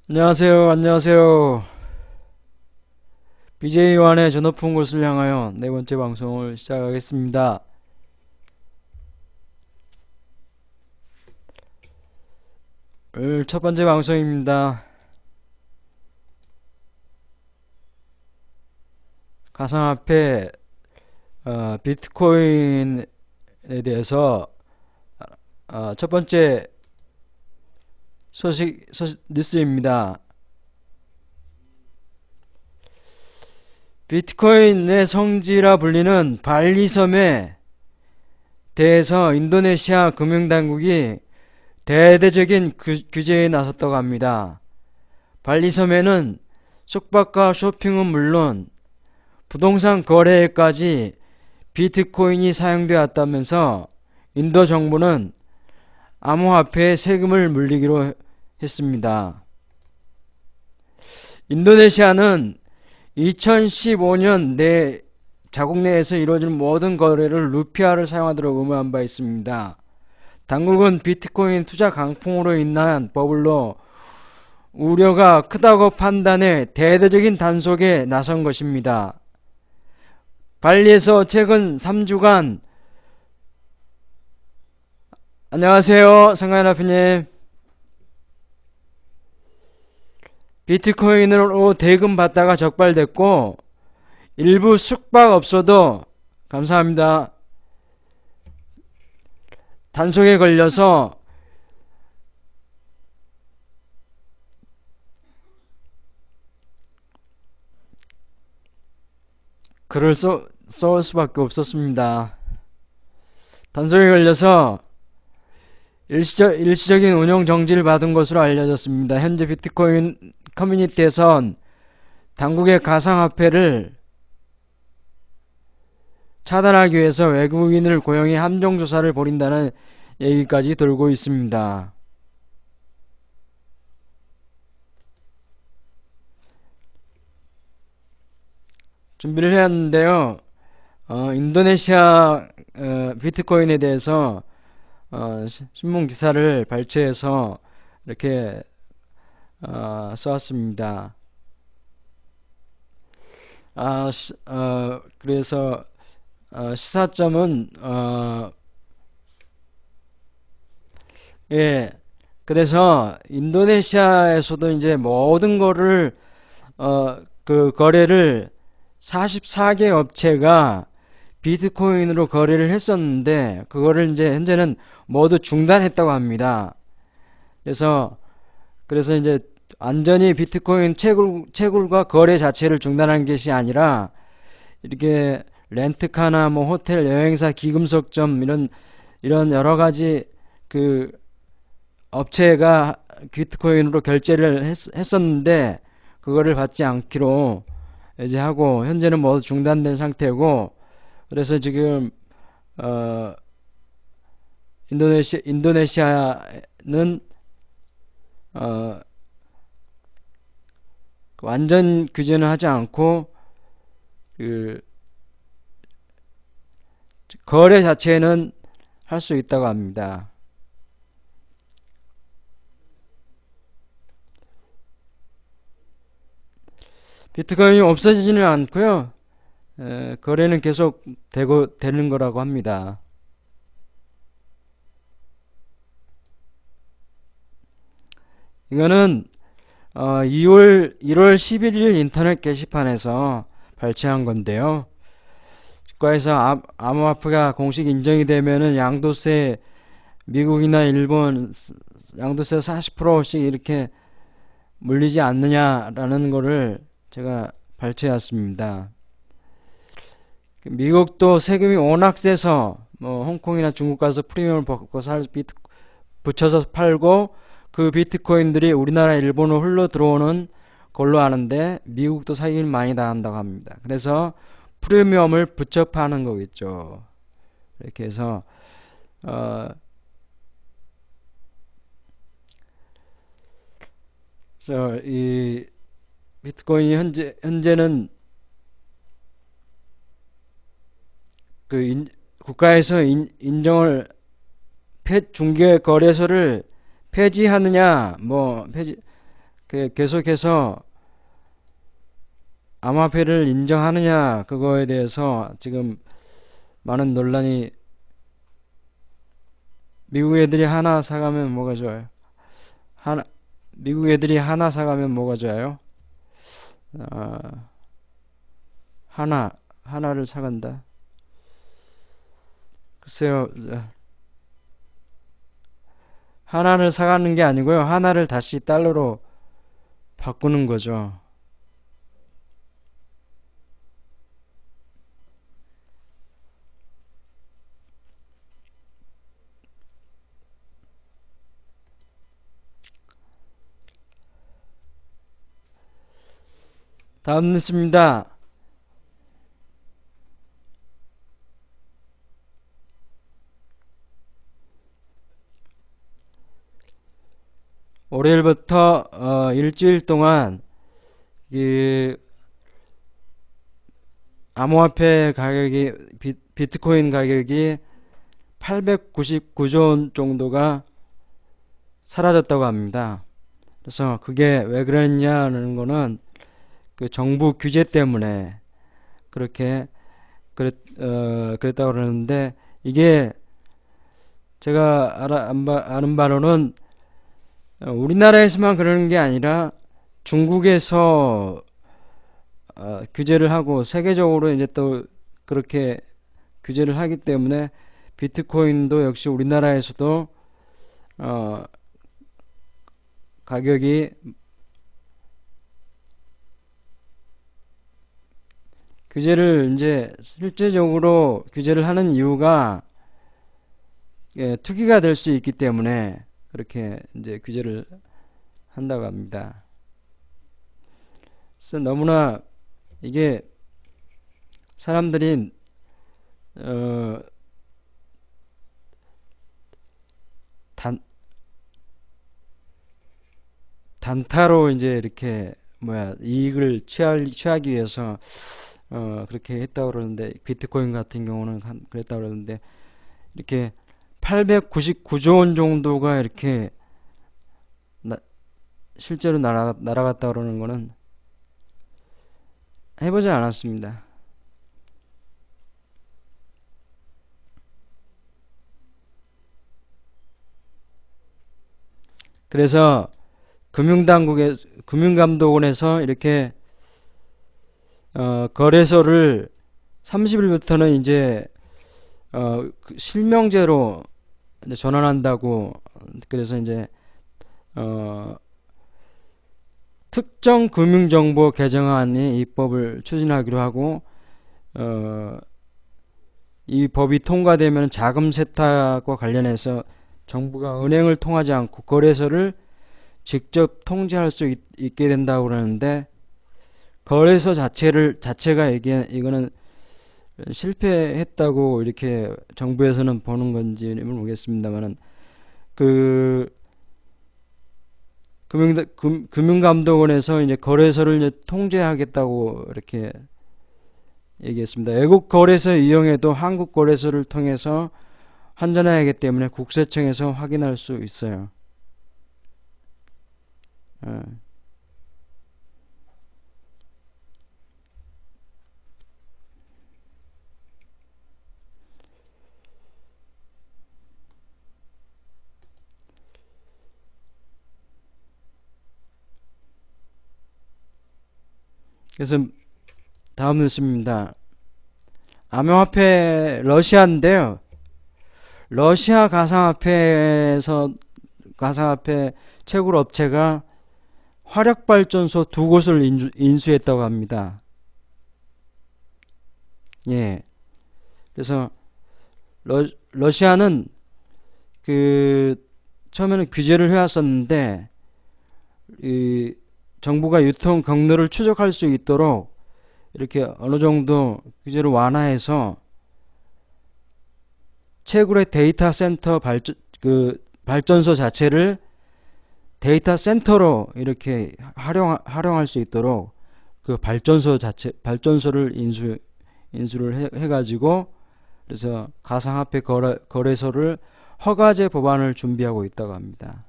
안녕하세요. 안녕하세요. BJ1의 저 높은 곳을 향하여 네 번째 방송을 시작하겠습니다. 오늘 첫 번째 방송입니다. 가상화폐 비트코인에 대해서 첫 번째 소식 뉴스입니다. 비트코인의 성지라 불리는 발리섬에 대해서 인도네시아 금융당국이 대대적인 규제에 나섰다고 합니다. 발리섬에는 숙박과 쇼핑은 물론 부동산 거래에까지 비트코인이 사용되었다면서 인도 정부는 암호화폐에 세금을 물리기로 했습니다. 인도네시아는 2015년 자국 내에서 이루어질 모든 거래를 루피아를 사용하도록 의무한 바 있습니다. 당국은 비트코인 투자 강풍으로 인한 버블로 우려가 크다고 판단해 대대적인 단속에 나선 것입니다. 발리에서 최근 3주간 안녕하세요. 상가연합회님. 비트코인으로 대금 받다가 적발됐고 일부 숙박업소도 감사합니다. 단속에 걸려서 글을 써올 수밖에 없었습니다. 단속에 걸려서 일시적인 운영 정지를 받은 것으로 알려졌습니다. 현재 비트코인 커뮤니티에선 당국의 가상화폐를 차단하기 위해서 외국인을 고용해 함정조사를 벌인다는 얘기까지 돌고 있습니다. 준비를 해왔는데요. 인도네시아 비트코인에 대해서 신문 기사를 발췌해서 이렇게 써왔습니다. 그래서 시사점은 예, 그래서 인도네시아에서도 이제 모든 거를 그 거래를 44개 업체가 비트코인으로 거래를 했었는데 그거를 이제 현재는 모두 중단했다고 합니다. 그래서 이제 완전히 비트코인 채굴과 거래 자체를 중단한 것이 아니라 이렇게 렌트카나 뭐 호텔, 여행사, 기금속점 이런 여러 가지 그 업체가 비트코인으로 결제를 했었는데 그거를 받지 않기로 이제 하고 현재는 모두 중단된 상태고 그래서 지금 인도네시아는 완전 규제는 하지 않고 그 거래 자체는 할 수 있다고 합니다. 비트코인이 없어지지는 않고요. 거래는 계속 되는 거라고 합니다. 이거는 1월 11일 인터넷 게시판에서 발췌한 건데요. 국가에서 암호화폐가 공식 인정이 되면은 양도세 미국이나 일본 양도세 40%씩 이렇게 물리지 않느냐라는 거를 제가 발췌했습니다. 미국도 세금이 워낙 세서 뭐 홍콩이나 중국 가서 프리미엄을 받고 붙여서 팔고 그 비트코인들이 우리나라 일본으로 흘러 들어오는 걸로 아는데 미국도 사기를 많이 당한다고 합니다. 그래서 프리미엄을 붙여 파는 거겠죠. 이렇게 해서 이 비트코인이 현재는 국가에서 인정을 중개 거래소를 폐지하느냐 계속해서 암호화폐를 인정하느냐 그거에 대해서 지금 많은 논란이. 미국 애들이 하나 사가면 뭐가 좋아요? 미국 애들이 하나 사가면 뭐가 좋아요? 하나를 사간다. 글쎄요, 하나를 사가는 게 아니고요. 하나를 다시 달러로 바꾸는 거죠. 다음 뉴스입니다. 월요일부터 일주일 동안 이 암호화폐 가격이 비트코인 가격이 899조 원 정도가 사라졌다고 합니다. 그래서 그게 왜 그랬냐는 거는 그 정부 규제 때문에 그렇게 그랬다고 그러는데, 이게 제가 아는 바로는 우리나라에서만 그러는 게 아니라 중국에서 규제를 하고 세계적으로 이제 또 그렇게 규제를 하기 때문에 비트코인도 역시 우리나라에서도 가격이 규제를 이제 실제적으로 규제를 하는 이유가 투기가 될 수 있기 때문에 그렇게 이제 규제를 한다고 합니다. 그래서 너무나 이게 사람들이 단타로 이제 이렇게 이익을 취하기 위해서 그렇게 했다고 그러는데, 비트코인 같은 경우는 그랬다고 그러는데, 이렇게 899조 원 정도가 이렇게 실제로 날아갔다 그러는 거는 해보지 않았습니다. 그래서 금융감독원에서 이렇게 거래소를 30일부터는 이제 실명제로 이제 전환한다고. 그래서 이제 특정 금융정보 개정안이 입법을 추진하기로 하고, 이 법이 통과되면 자금 세탁과 관련해서 정부가 은행을 통하지 않고 거래소를 직접 통제할 수 있게 된다고 그러는데, 거래소 자체가 이거는 실패했다고 이렇게 정부에서는 보는 건지는 모르겠습니다만은, 그 금융감독원에서 이제 거래소를 이제 통제하겠다고 이렇게 얘기했습니다. 외국 거래소 이용해도 한국 거래소를 통해서 환전해야 하기 때문에 국세청에서 확인할 수 있어요. 그래서 다음 뉴스입니다. 암호화폐 러시아인데요. 러시아 가상화폐 채굴 업체가 화력발전소 2곳을 인수했다고 합니다. 예. 그래서 러시아는 처음에는 규제를 해왔었는데, 정부가 유통 경로를 추적할 수 있도록 이렇게 어느 정도 규제를 완화해서 채굴의 데이터 센터 발전소 자체를 데이터 센터로 이렇게 활용할 수 있도록 그 발전소를 인수를 해가지고, 그래서 가상화폐 거래소를 허가제 법안을 준비하고 있다고 합니다.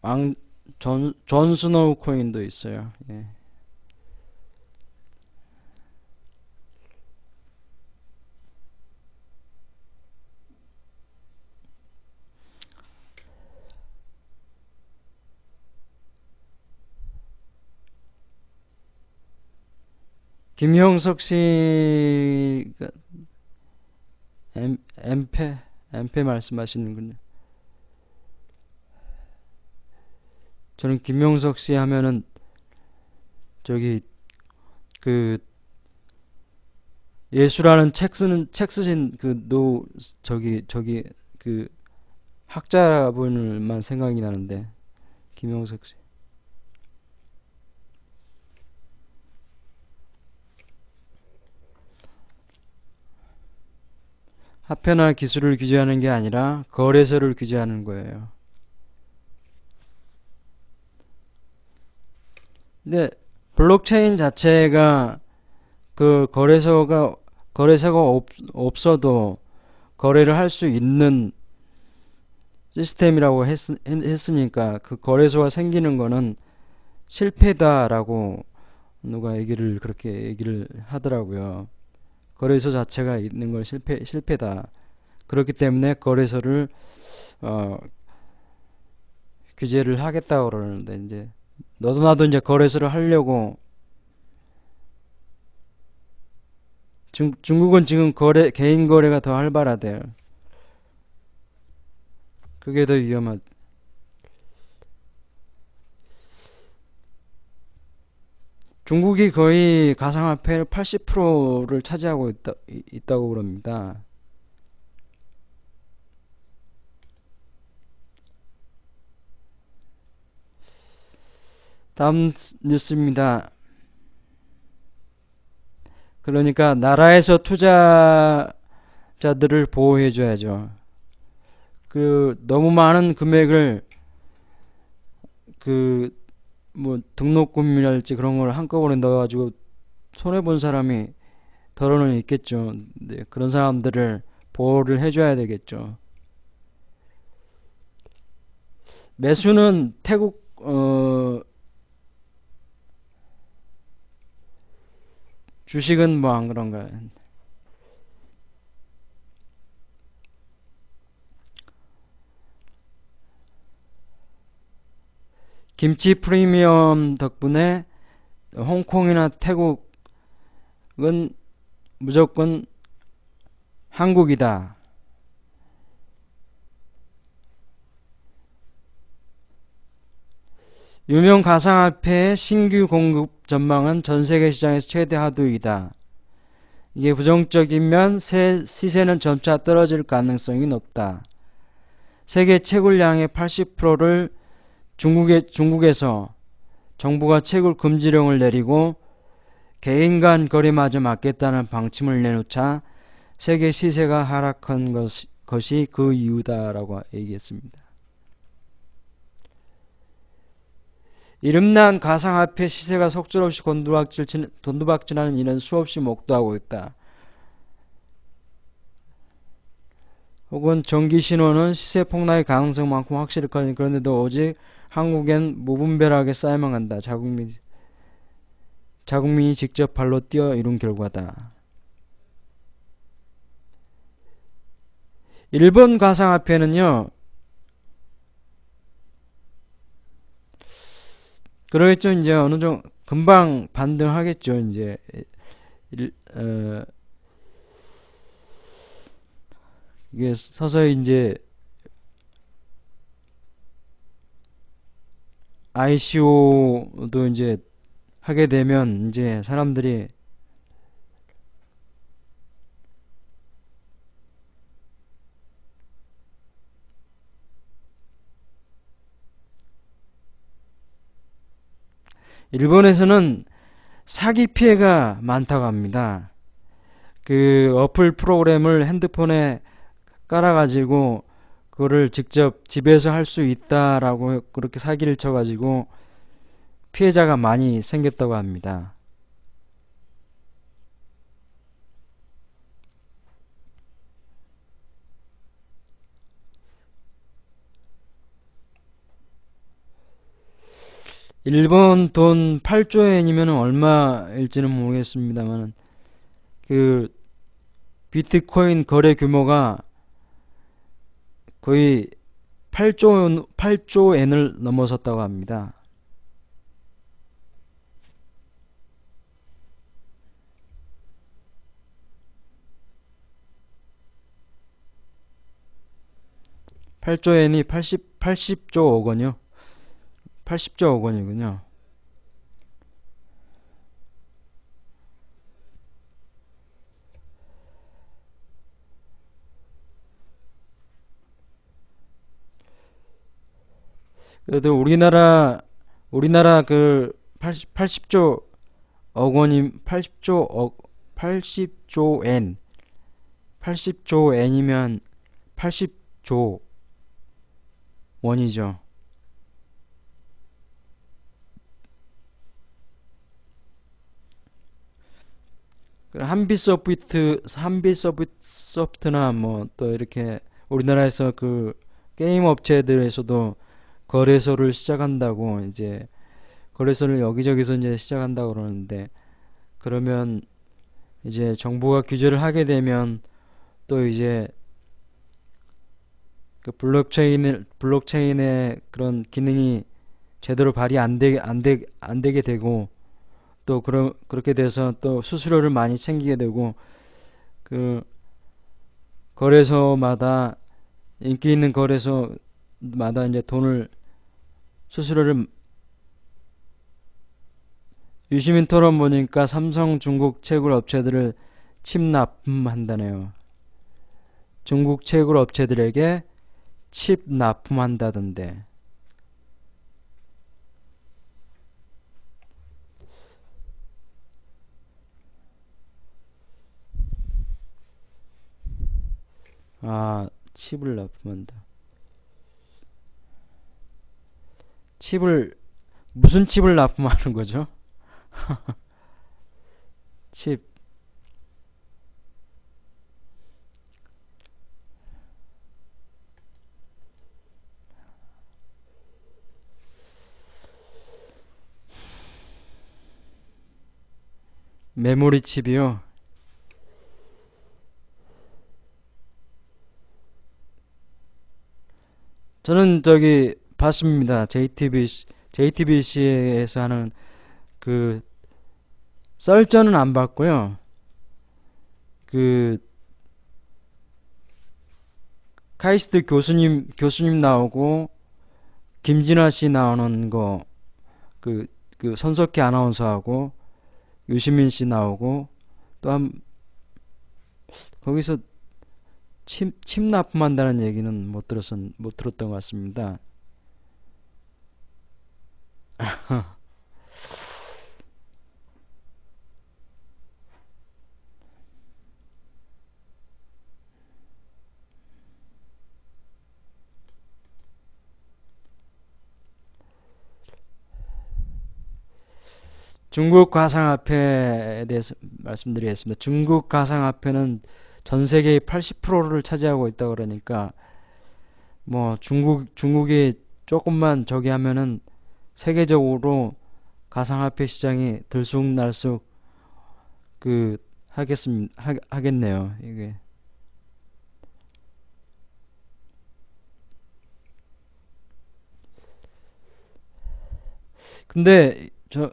왕, 존 스노우 코인도 있어요. 예. 김형석 씨가 엠페 엠페 말씀하시는군요. 저는 김형석 씨 하면은 저기 그 예수라는 책 쓰신 그 노 저기 그 학자분을만 생각이 나는데 김형석 씨. 화폐나 기술을 규제하는 게 아니라 거래소를 규제하는 거예요. 근데 블록체인 자체가 그 거래소가 없어도 거래를 할 수 있는 시스템이라고 했으니까 그 거래소가 생기는 거는 실패다라고 누가 그렇게 얘기를 하더라고요. 거래소 자체가 있는 걸 실패다. 그렇기 때문에 거래소를 어, 규제를 하겠다고 그러는데 이제 너도 나도 이제 거래소를 하려고 중국은 지금 개인 거래가 더 활발하대요. 그게 더 위험하죠. 중국이 거의 가상화폐 80%를 차지하고 있다고 그럽니다. 다음 뉴스입니다. 그러니까 나라에서 투자자들을 보호해줘야죠. 그 너무 많은 금액을 그 뭐 등록금이랄지 그런 걸 한꺼번에 넣어가지고 손해 본 사람이 더러는 있겠죠. 네, 그런 사람들을 보호를 해줘야 되겠죠. 매수는 태국 주식은 뭐 안 그런가요? 김치 프리미엄 덕분에 홍콩이나 태국은 무조건 한국이다. 유명 가상화폐의 신규 공급 전망은 전 세계 시장에서 최대 하두이다. 이게 부정적이면 시세는 점차 떨어질 가능성이 높다. 세계 채굴량의 80%를 중국에서 정부가 채굴 금지령을 내리고 개인 간 거래마저 막겠다는 방침을 내놓자 세계 시세가 하락한 것이 그 이유다라고 얘기했습니다. 이름난 가상화폐 시세가 속절없이 곤두박질하는 이는 수없이 목도하고 있다. 혹은 정기신호는 시세 폭락의 가능성만큼 확실히 커지는 그런데도 오직 한국엔 무분별하게 쌓여만 간다. 자국민이 직접 발로 뛰어 이룬 결과다. 일본 가상화폐는요. 그러겠죠. 이제 어느 정도 금방 반등하겠죠. 이제 이게 서서히 이제 ICO도 이제 하게 되면 이제 사람들이 일본에서는 사기 피해가 많다고 합니다. 그 어플 프로그램을 핸드폰에 깔아가지고 그거를 직접 집에서 할 수 있다라고 그렇게 사기를 쳐가지고 피해자가 많이 생겼다고 합니다. 일본 돈 8조 엔이면 얼마일지는 모르겠습니다만 그 비트코인 거래 규모가 거의 8조 엔을 넘어섰다고 합니다. (8조) 엔이 80조 억 원이요. 80조 억 원이군요. 그래도 우리나라 그 80조 억 원이 80조 엔 80조 엔이면 80조 원이죠. 한빛소프트나 뭐 또 이렇게 우리나라에서 그 게임 업체들에서도 거래소를 시작한다고 이제 거래소를 여기저기서 이제 시작한다고 그러는데 그러면 이제 정부가 규제를 하게 되면 또 이제 그 블록체인의 그런 기능이 제대로 발휘 안 되게 되고 또 그렇게 돼서 또 수수료를 많이 챙기게 되고 그 거래소마다 인기 있는 거래소마다 이제 돈을 수수료를 유시민 토론 보니까 삼성 중국 채굴 업체들을 칩납품한다네요. 중국 채굴 업체들에게 칩 납품한다던데. 아, 칩을 납품한다. 칩을 무슨 칩을 납품하는 거죠? 칩. 메모리 칩이요. 저는 저기 봤습니다. JTBC에서 하는 그 썰전은 안 봤고요. 그 카이스트 교수님 나오고 김진아 씨 나오는 거 그 손석희 아나운서하고 유시민 씨 나오고 또 거기서 침 납품한다는 얘기는 못 들었던 것 같습니다. 중국 가상화폐에 대해서 말씀드리겠습니다. 중국 가상화폐는 전 세계의 80%를 차지하고 있다 그러니까 뭐 중국이 조금만 저기 하면은 세계적으로 가상화폐 시장이 들쑥날쑥 그 하겠네요. 이게 근데 저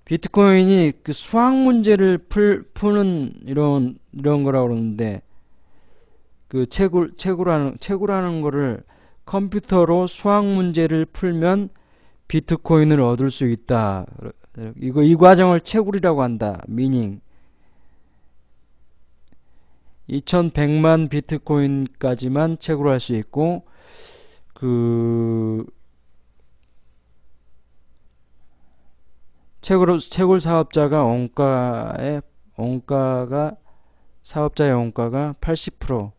비트코인이 그 수학 문제를 푸는 이런 거라고 그러는데 그 채굴하는 거를 컴퓨터로 수학 문제를 풀면 비트코인을 얻을 수 있다. 이 과정을 채굴이라고 한다. 미닝 2100만 비트코인까지만 채굴할 수 있고 그 채굴 사업자가 원가가 사업자의 원가가 80%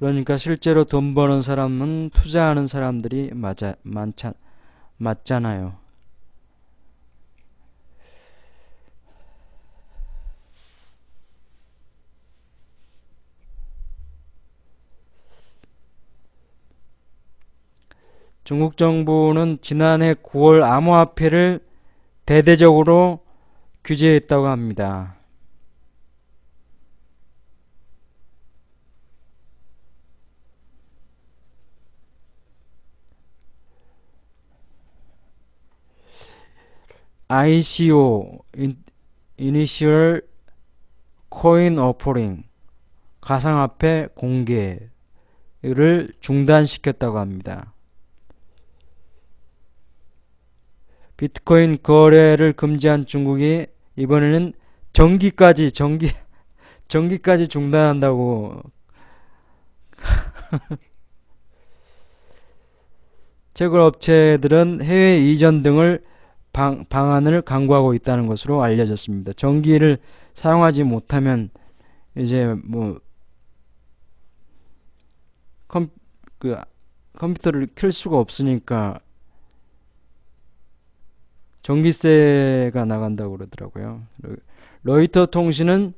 그러니까 실제로 돈 버는 사람은 투자하는 사람들이 맞잖아요. 중국 정부는 지난해 9월 암호화폐를 대대적으로 규제했다고 합니다. ICO, Initial Coin Offering, 가상화폐 공개를 중단시켰다고 합니다. 비트코인 거래를 금지한 중국이 이번에는 전기까지 중단한다고. 채굴 업체들은 해외 이전 등을 방안을 강구하고 있다는 것으로 알려졌습니다. 전기를 사용하지 못하면 이제 뭐 그 컴퓨터를 켤 수가 없으니까 전기세가 나간다고 그러더라고요. 로이터 통신은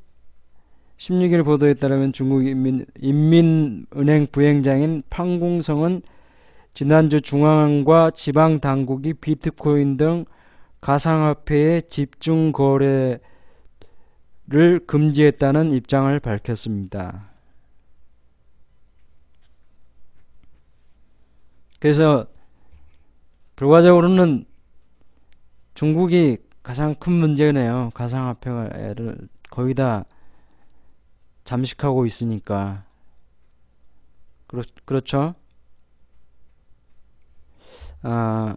16일 보도에 따르면 중국 인민은행 부행장인 판공성은 지난주 중앙과 지방 당국이 비트코인 등 가상화폐의 집중 거래를 금지했다는 입장을 밝혔습니다. 그래서 결과적으로는 중국이 가장 큰 문제네요. 가상화폐를 거의 다 잠식하고 있으니까. 그렇죠? 아,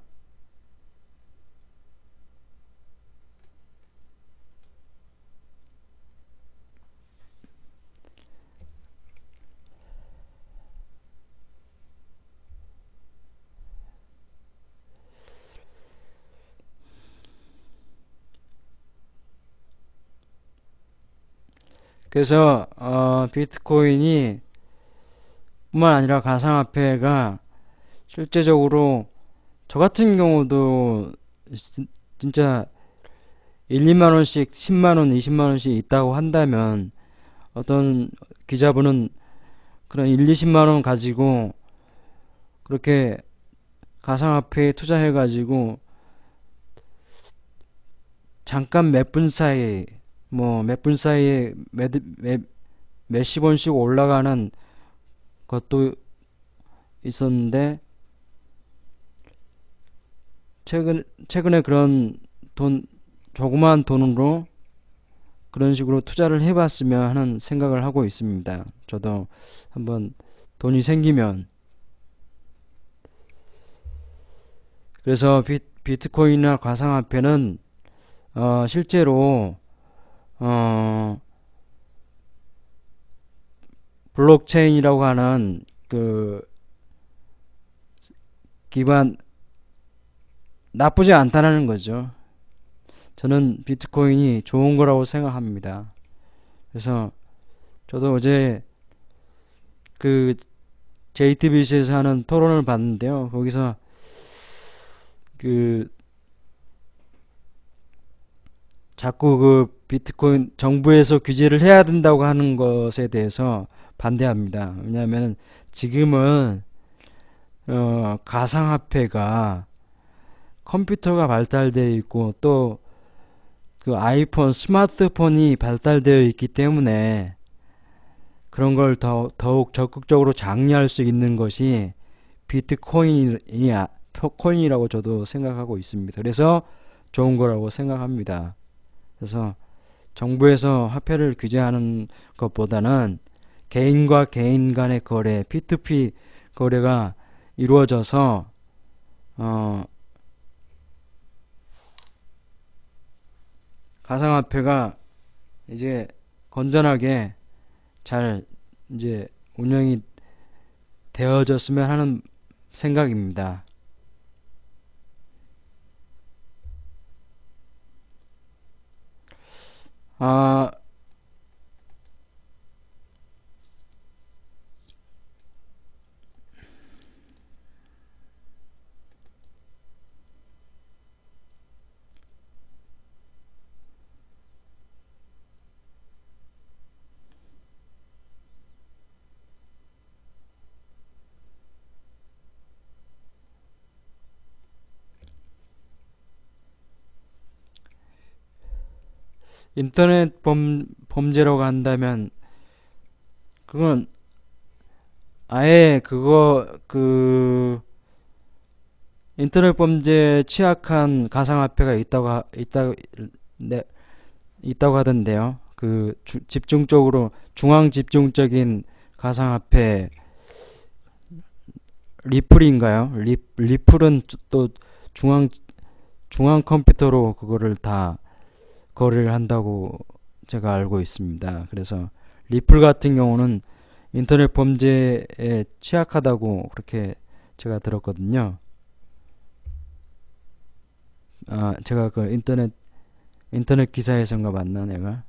그래서 비트코인이 뿐만 아니라 가상화폐가 실제적으로 저 같은 경우도 진짜 1, 2만 원씩 10만 원, 20만 원씩 있다고 한다면 어떤 기자분은 그런 1, 20만 원 가지고 그렇게 가상화폐에 투자해 가지고 잠깐 몇 분 사이에 몇십 원씩 올라가는 것도 있었는데 최근에 그런 조그마한 돈으로 그런 식으로 투자를 해봤으면 하는 생각을 하고 있습니다. 저도 한번 돈이 생기면. 그래서 비트코인이나 가상화폐는 실제로 블록체인이라고 하는 그 기반 나쁘지 않다는 거죠. 저는 비트코인이 좋은 거라고 생각합니다. 그래서 저도 어제 그 JTBC에서 하는 토론을 봤는데요. 거기서 그 자꾸 그 비트코인 정부에서 규제를 해야 된다고 하는 것에 대해서 반대합니다. 왜냐하면 지금은 가상화폐가 컴퓨터가 발달되어 있고 또 그 아이폰 스마트폰이 발달되어 있기 때문에 그런 걸 더욱 적극적으로 장려할 수 있는 것이 비트코인이라고 저도 생각하고 있습니다. 그래서 좋은 거라고 생각합니다. 그래서 정부에서 화폐를 규제하는 것보다는 개인과 개인 간의 거래, P2P 거래가 이루어져서 가상화폐가 이제 건전하게 잘 이제 운영이 되어졌으면 하는 생각입니다. 아, 인터넷 범죄라고 한다면 그건 아예 인터넷 범죄에 취약한 가상화폐가 있다고 하던데요. 집중적으로 중앙 집중적인 가상화폐 리플인가요? 리플은 또 중앙 컴퓨터로 그거를 다 거래를 한다고 제가 알고 있습니다. 그래서 리플 같은 경우는 인터넷 범죄에 취약하다고 그렇게 제가 들었거든요. 제가 그 인터넷 기사에선가 봤나 내가?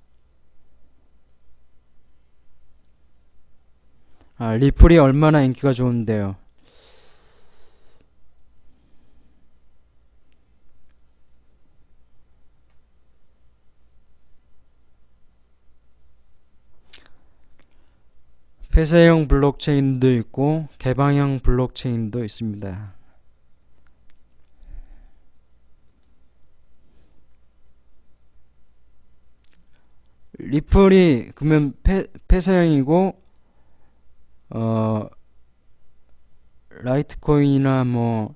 리플이 얼마나 인기가 좋은데요. 폐쇄형 블록체인도 있고 개방형 블록체인도 있습니다. 리플이 그러면 폐쇄형이고 라이트코인이나 뭐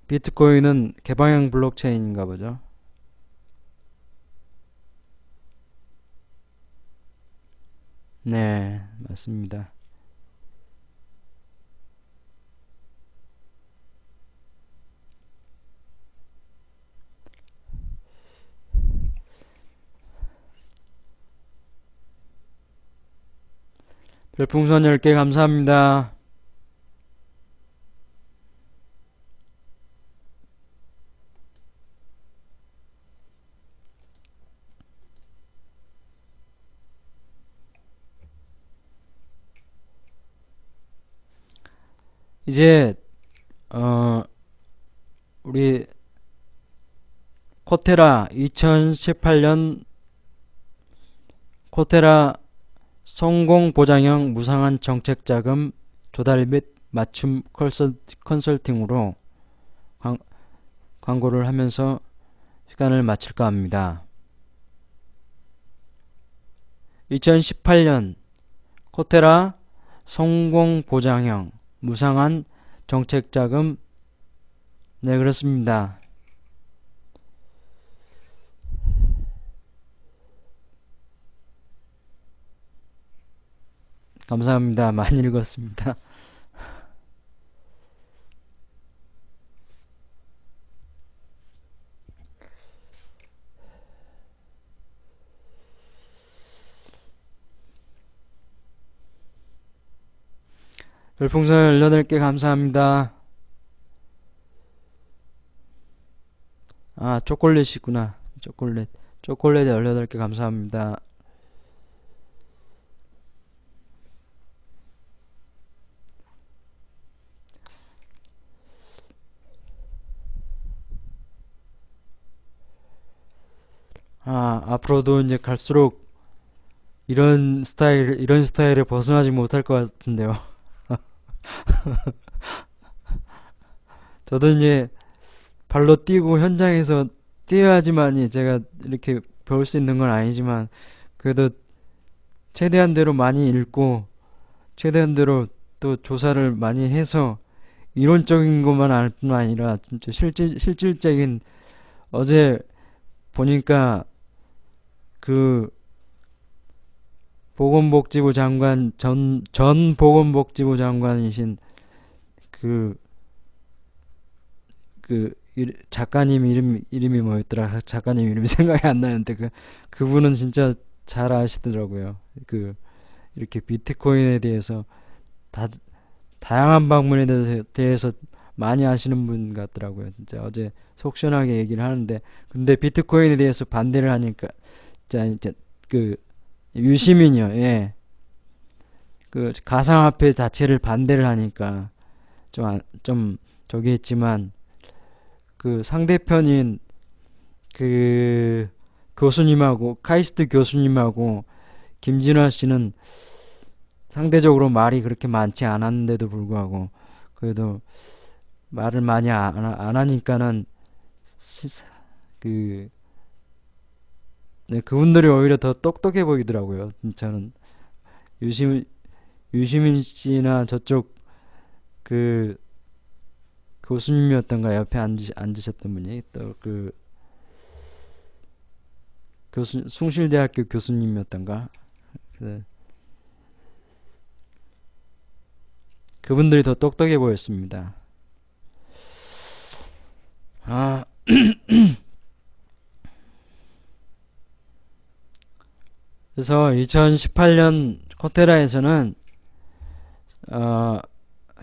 비트코인은 개방형 블록체인인가 보죠. 네, 맞습니다. 별풍선 10개 감사합니다. 이제 우리 코테라 2018년 코테라 성공보장형 무상한 정책자금 조달 및 맞춤 컨설팅으로 광고를 하면서 시간을 마칠까 합니다. 2018년 코테라 성공보장형 무상한 정책자금. 네, 그렇습니다. 감사합니다. 많이 읽었습니다. 별풍선 18개 감사합니다. 초콜릿이구나. 초콜릿 18개 감사합니다. 앞으로도 이제 갈수록 이런 스타일을 벗어나지 못할 것 같은데요. 저도 이제 발로 뛰고 현장에서 뛰어야지만이 제가 이렇게 배울 수 있는 건 아니지만 그래도 최대한대로 많이 읽고 최대한대로 또 조사를 많이 해서 이론적인 것만 알 뿐만 아니라 진짜 실질적인 어제 보니까 그 보건복지부 장관 전 보건복지부 장관이신 그 작가님 이름이 뭐였더라? 작가님 이름이 생각이 안 나는데 그분은 진짜 잘 아시더라고요. 이렇게 비트코인에 대해서 다양한 방문에 대해서 많이 아시는 분 같더라고요. 진짜 어제 속 시원하게 얘기를 하는데 근데 비트코인에 대해서 반대를 하니까 진짜 유시민이요. 예. 가상화폐 자체를 반대를 하니까 좀 저기 했지만 상대편인 교수님하고 카이스트 교수님하고 김진화 씨는 상대적으로 말이 그렇게 많지 않았는데도 불구하고 그래도 말을 많이 안 하니까는 네, 그분들이 오히려 더 똑똑해 보이더라고요. 저는 유시민 유시민 씨나 저쪽 그 교수님이었던가 옆에 앉으셨던 분이 또 그 교수 숭실대학교 교수님이었던가 그, 그분들이 더 똑똑해 보였습니다. 아 그래서 2018년 코테라에서는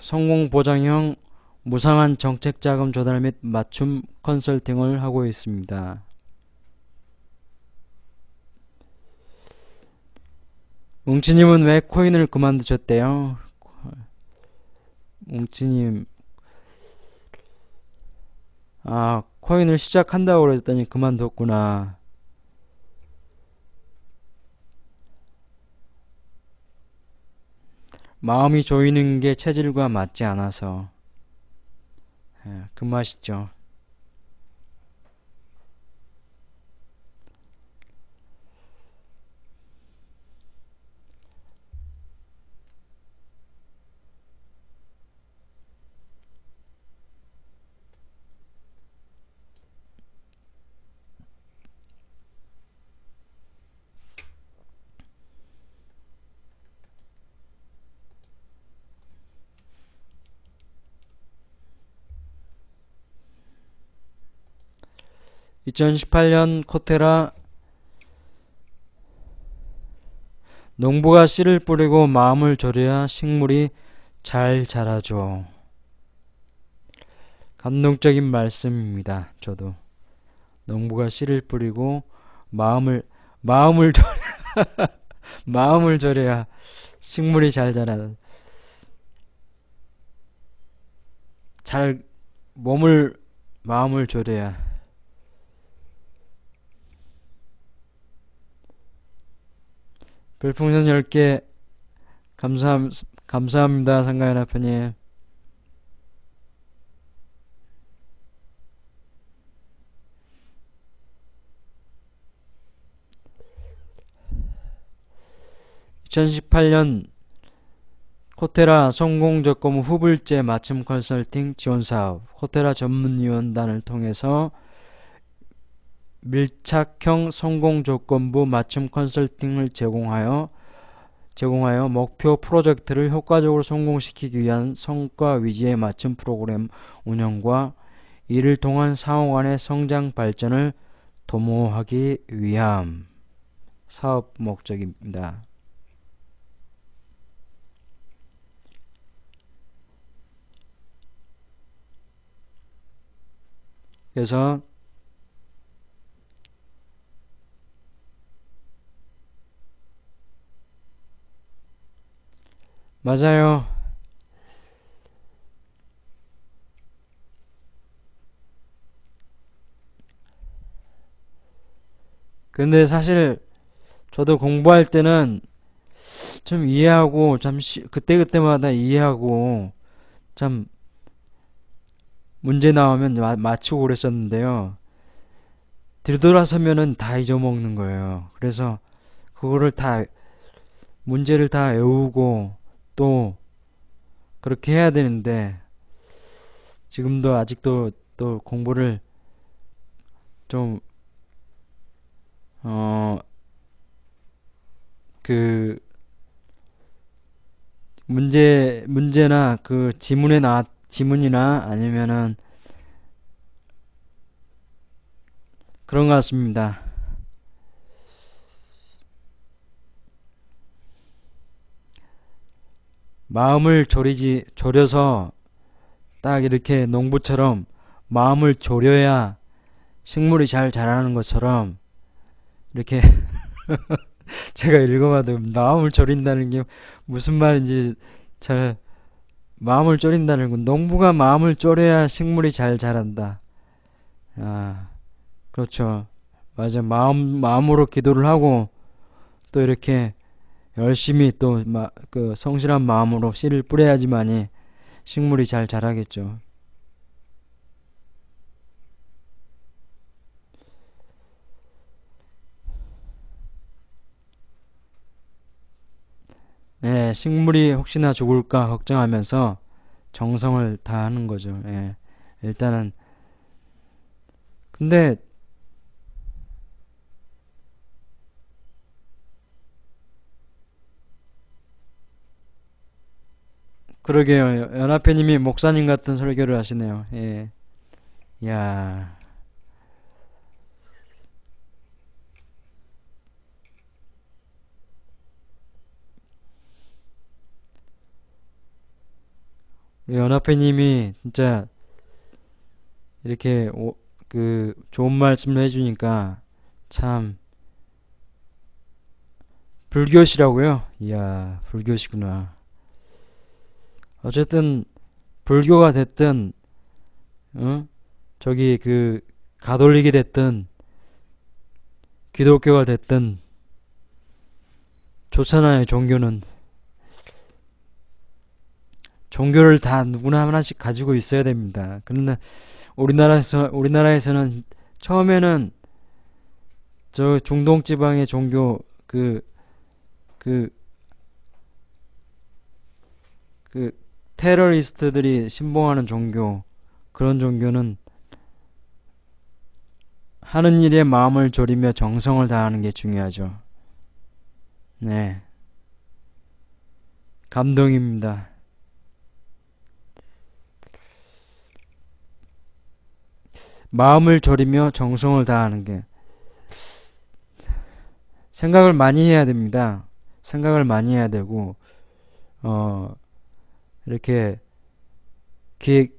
성공 보장형 무상한 정책 자금 조달 및 맞춤 컨설팅을 하고 있습니다. 뭉치님은 왜 코인을 그만두셨대요? 뭉치님, 코인을 시작한다고 그랬더니 그만뒀구나. 마음이 조이는 게 체질과 맞지 않아서. 그 맛이죠. 2018년 코테라 농부가 씨를 뿌리고 마음을 졸여야 식물이 잘 자라죠. 감동적인 말씀입니다. 저도 농부가 씨를 뿌리고 마음을 마음을 졸여야 식물이 잘 자라. 잘 마음을 졸여야. 별풍선 10개 감사합니다. 상가연합회님. (2018년) 코테라 성공적금 후불제 맞춤 컨설팅 지원사업 코테라 전문위원단을 통해서 밀착형 성공조건부 맞춤 컨설팅을 제공하여 목표 프로젝트를 효과적으로 성공시키기 위한 성과 위주의 맞춤 프로그램 운영과 이를 통한 상호 간의 성장 발전을 도모하기 위함. 사업 목적입니다. 그래서 맞아요. 근데 사실 저도 공부할 때는 좀 이해하고 잠시 그때그때마다 이해하고 참 문제 나오면 맞추고 그랬었는데요. 뒤돌아서면은 다 잊어먹는 거예요. 그래서 그거를 다 문제를 다 외우고 또 그렇게 해야 되는데 지금도 아직도 또 공부를 좀 그 문제나 그 지문이나 아니면은 그런 것 같습니다. 마음을 졸여서 딱 이렇게 농부처럼 마음을 졸여야 식물이 잘 자라는 것처럼 이렇게 제가 읽어봐도 마음을 졸인다는 게 무슨 말인지 잘 마음을 졸인다는 건 농부가 마음을 졸여야 식물이 잘 자란다. 그렇죠. 맞아. 마음으로 기도를 하고 또 이렇게 열심히 또 그 성실한 마음으로 씨를 뿌려야지만이 식물이 잘 자라겠죠. 예, 식물이 혹시나 죽을까 걱정하면서 정성을 다하는 거죠. 예, 일단은 근데 그러게요. 연합회님이 목사님 같은 설교를 하시네요. 예, 야, 우리 연합회님이 진짜 이렇게 그 좋은 말씀을 해주니까 참 불교시라고요? 이야, 불교시구나. 어쨌든 불교가 됐든 어? 저기 그 가톨릭이 됐든 기독교가 됐든 좋잖아요. 종교는 종교를 다 누구나 하나씩 가지고 있어야 됩니다. 그런데 우리나라에서는 처음에는 저 중동 지방의 종교 그 그 테러리스트들이 신봉하는 종교 그런 종교는 하는 일에 마음을 졸이며 정성을 다하는 게 중요하죠. 네, 감동입니다. 마음을 졸이며 정성을 다하는 게 생각을 많이 해야 됩니다. 생각을 많이 해야 되고 어 이렇게 기,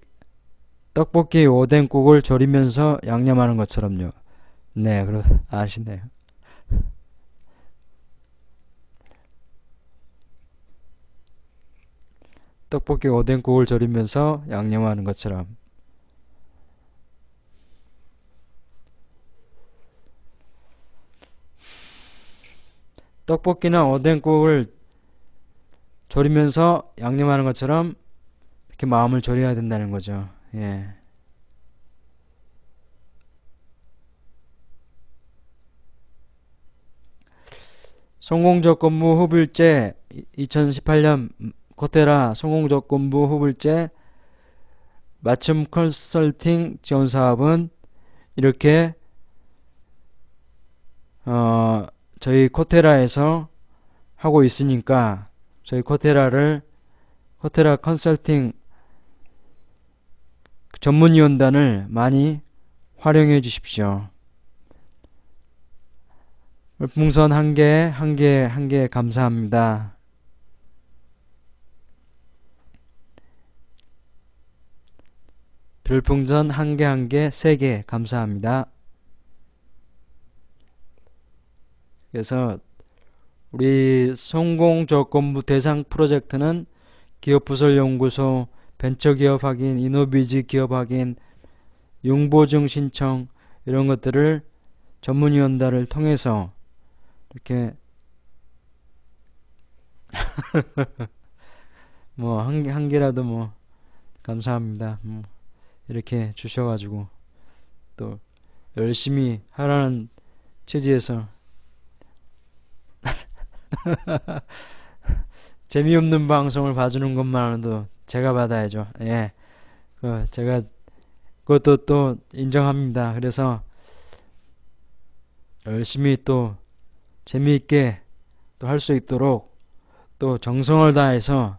떡볶이 오뎅국을 졸이면서 양념하는 것처럼요. 네, 아시네요. 떡볶이 오뎅국을 졸이면서 양념하는 것처럼 떡볶이나 오뎅국을 졸이면서 양념하는 것처럼 이렇게 마음을 졸여야 된다는 거죠. 예. 성공조건부 후불제 2018년 코테라 성공조건부 후불제 맞춤 컨설팅 지원 사업은 이렇게 저희 코테라에서 하고 있으니까 저희 코테라 컨설팅 전문위원단을 많이 활용해 주십시오. 별풍선 한 개 감사합니다. 별풍선 한 개, 3개 감사합니다. 그래서 우리 성공조건부 대상 프로젝트는 기업부설연구소, 벤처기업 확인, 이노비즈 기업 확인, 융보증 신청 이런 것들을 전문위원단을 통해서 이렇게 뭐 한 개라도 뭐 감사합니다. 이렇게 주셔가지고 또 열심히 하라는 취지에서 재미없는 방송을 봐주는 것만으로도 제가 받아야죠. 예, 제가 그것도 또 인정합니다. 그래서 열심히 또 재미있게 또 할 수 있도록 또 정성을 다해서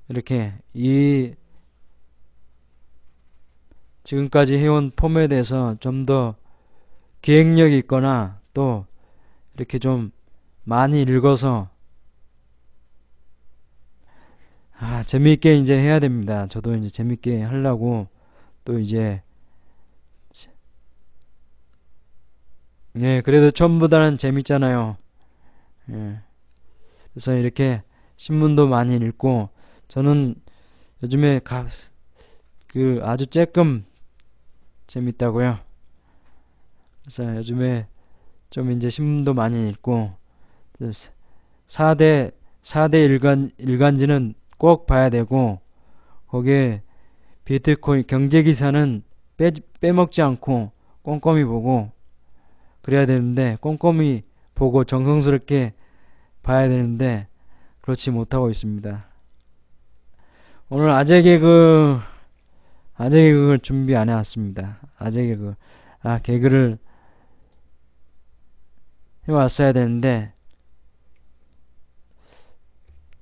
이렇게 이 지금까지 해온 폼에 대해서 좀 더 기획력이 있거나 또 이렇게 좀 많이 읽어서 재미있게 이제 해야 됩니다. 저도 이제 재미있게 하려고 또 이제 예, 그래도 처음보다는 재밌잖아요. 예. 그래서 이렇게 신문도 많이 읽고 저는 요즘에 아주 쬐끔 재밌다고요. 그래서 요즘에 좀 이제 신문도 많이 읽고 4대 일간지는 꼭 봐야 되고 거기에 비트코인 경제기사는 빼먹지 않고 꼼꼼히 보고 그래야 되는데 꼼꼼히 보고 정성스럽게 봐야 되는데 그렇지 못하고 있습니다. 오늘 아재 개그를 준비 안 해왔습니다. 아재 개그. 개그를 해왔어야 되는데,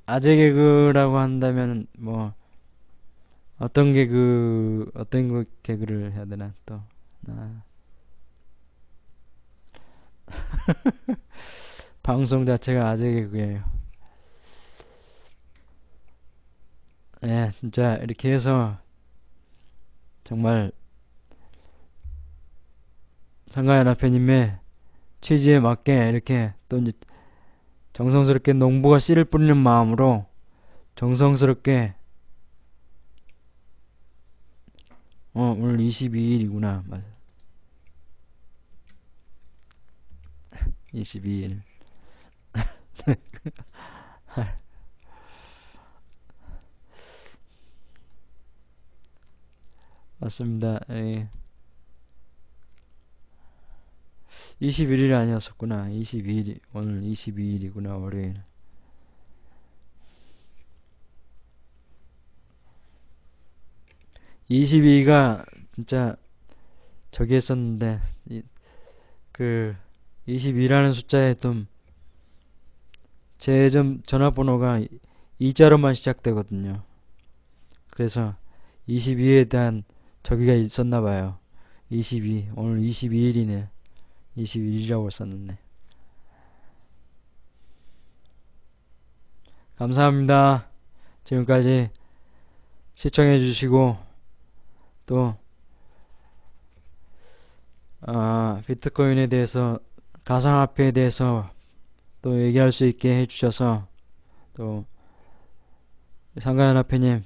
아재 개그라고 한다면, 뭐, 어떤 개그를 해야 되나, 또. 방송 자체가 아재 개그예요. 예, 진짜 이렇게 해서 정말 상가연합회님의 취지에 맞게 이렇게 또 이제 정성스럽게 농부가 씨를 뿌리는 마음으로 정성스럽게 오늘 22일이구나. 맞아. 22일. 맞습니다. 예. 21일이 아니었었구나. 22일, 오늘 22일이구나, 월요일. (22가) 진짜 저기 했었는데 그 22라는 숫자에 좀 제 전화번호가 2자로만 시작되거든요. 그래서 22에 대한 저기가 있었나봐요. 22 오늘 22일이네. 21일이라고 썼는데. 감사합니다. 지금까지 시청해주시고 또 비트코인에 대해서 가상화폐에 대해서 또 얘기할 수 있게 해주셔서 또 상가연합회님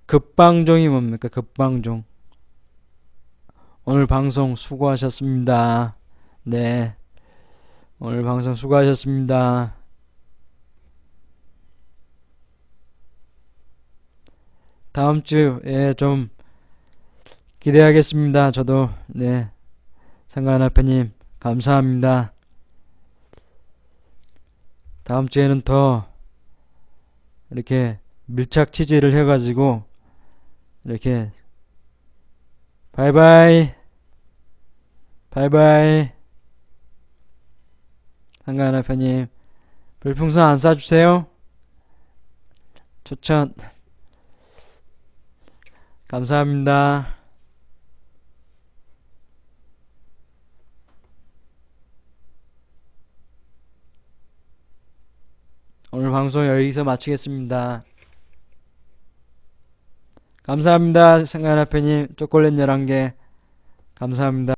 급방종이 뭡니까? 급방종. 오늘 방송 수고하셨습니다. 네. 오늘 방송 수고하셨습니다. 다음 주에 좀 기대하겠습니다. 저도. 네. 상가연합회님 감사합니다. 다음 주에는 더 이렇게 밀착 취재를 해가지고 이렇게 바이바이 바이바이. 상가연합회님 별풍선 안 쏴주세요. 추천 감사합니다. 오늘 방송 여기서 마치겠습니다. 감사합니다. 상가연합회님 초콜릿 11개 감사합니다.